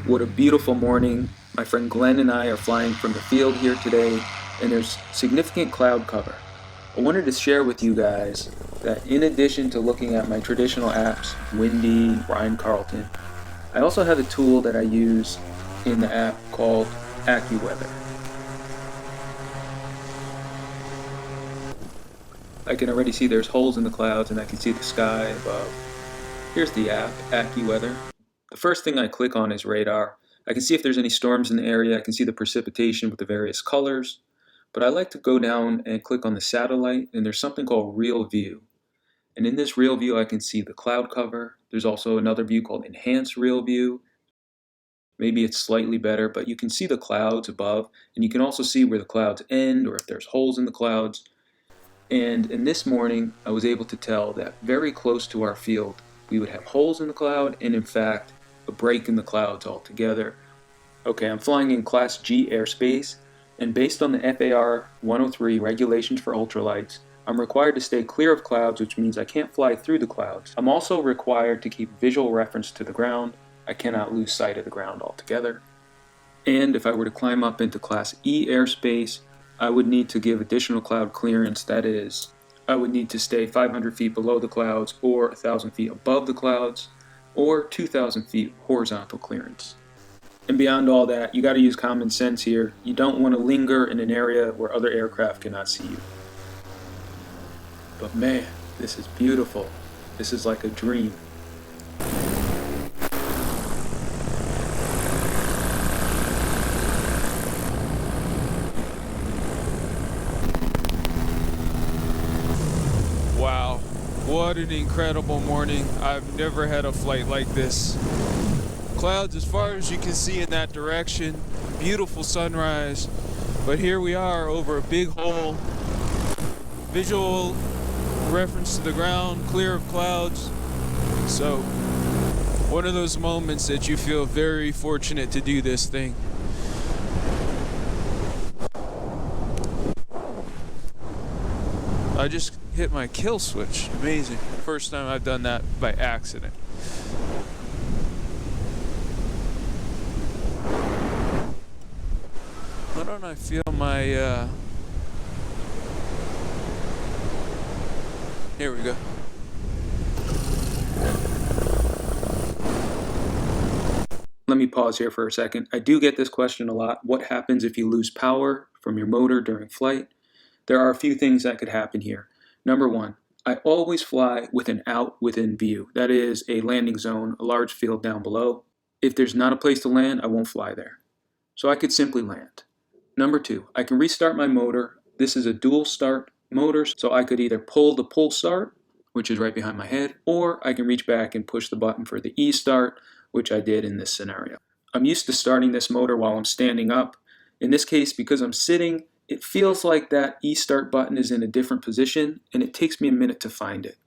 What a beautiful morning. My friend Glenn and I are flying from the field here today, and there's significant cloud cover. I wanted to share with you guys that in addition to looking at my traditional apps, Windy, Ryan Carlton, I also have a tool that I use in the app called AccuWeather. I can already see there's holes in the clouds and I can see the sky above. Here's the app, AccuWeather. The first thing I click on is radar. I can see if there's any storms in the area. I can see the precipitation with the various colors. But I like to go down and click on the satellite, and there's something called RealView. And in this RealView, I can see the cloud cover. There's also another view called Enhanced RealView. Maybe it's slightly better, but you can see the clouds above, and you can also see where the clouds end or if there's holes in the clouds. And in this morning, I was able to tell that very close to our field, we would have holes in the cloud and, in fact, a break in the clouds altogether. Okay, I'm flying in Class G airspace, and based on the FAR 103 regulations for ultralights, I'm required to stay clear of clouds, which means I can't fly through the clouds. I'm also required to keep visual reference to the ground. I cannot lose sight of the ground altogether. And if I were to climb up into Class E airspace, I would need to give additional cloud clearance. That is, I would need to stay 500 feet below the clouds or 1,000 feet above the clouds or 2,000 feet horizontal clearance. And beyond all that, you got to use common sense here. You don't want to linger in an area where other aircraft cannot see you. But man, this is beautiful. This is like a dream. Wow, what an incredible morning. I've never had a flight like this. Clouds as far as you can see in that direction, beautiful sunrise, but here we are over a big hole, visual reference to the ground, clear of clouds. So one of those moments that you feel very fortunate to do this thing. I just hit my kill switch. Amazing. First time I've done that by accident. Why don't I feel my, here we go. Let me pause here for a second. I do get this question a lot. What happens if you lose power from your motor during flight? There are a few things that could happen here. Number one, I always fly with an out within view. That is a landing zone, a large field down below. If there's not a place to land, I won't fly there. So I could simply land. Number two, I can restart my motor. This is a dual start motor, so I could either pull the pull start, which is right behind my head, or I can reach back and push the button for the E start, which I did in this scenario. I'm used to starting this motor while I'm standing up. In this case, because I'm sitting, it feels like that E start button is in a different position, and it takes me a minute to find it.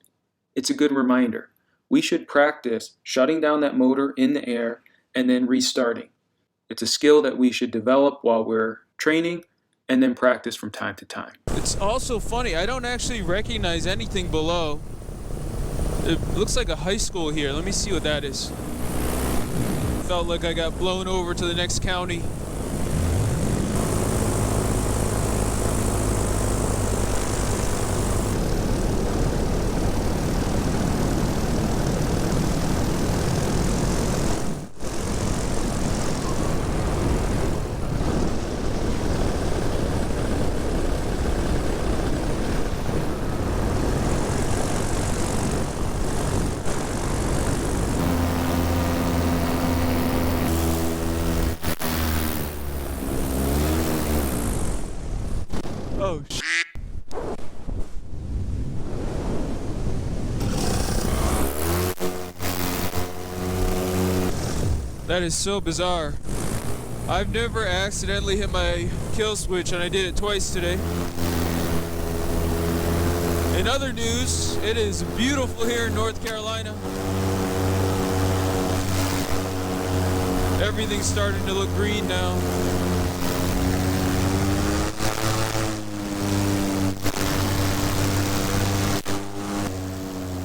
It's a good reminder. We should practice shutting down that motor in the air and then restarting. It's a skill that we should develop while we're training and then practice from time to time. It's also funny, I don't actually recognize anything below. It looks like a high school here. Let me see what that is. Felt like I got blown over to the next county. Oh, that is so bizarre. I've never accidentally hit my kill switch, and I did it twice today. In other news, it is beautiful here in North Carolina. Everything's starting to look green now.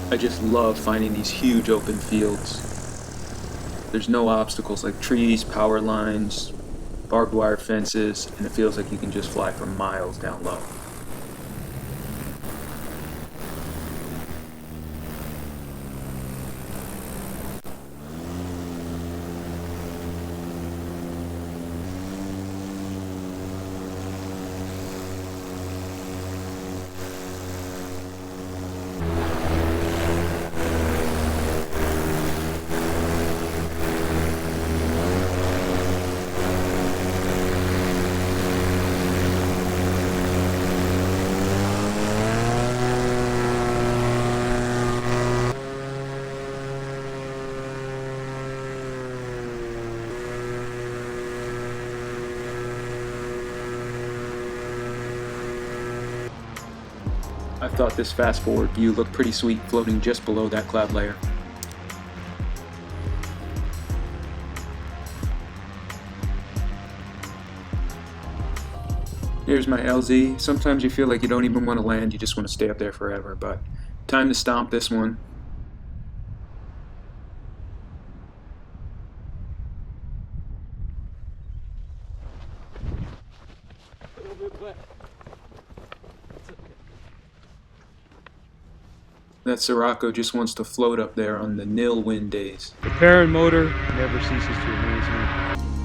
I just love finding these huge open fields. There's no obstacles like trees, power lines, barbed wire fences, and it feels like you can just fly for miles down low. I thought this fast forward view looked pretty sweet floating just below that cloud layer. Here's my LZ. Sometimes you feel like you don't even want to land, you just want to stay up there forever, but time to stomp this one. That Sirocco just wants to float up there on the nil wind days. The paramotor never ceases to amaze me.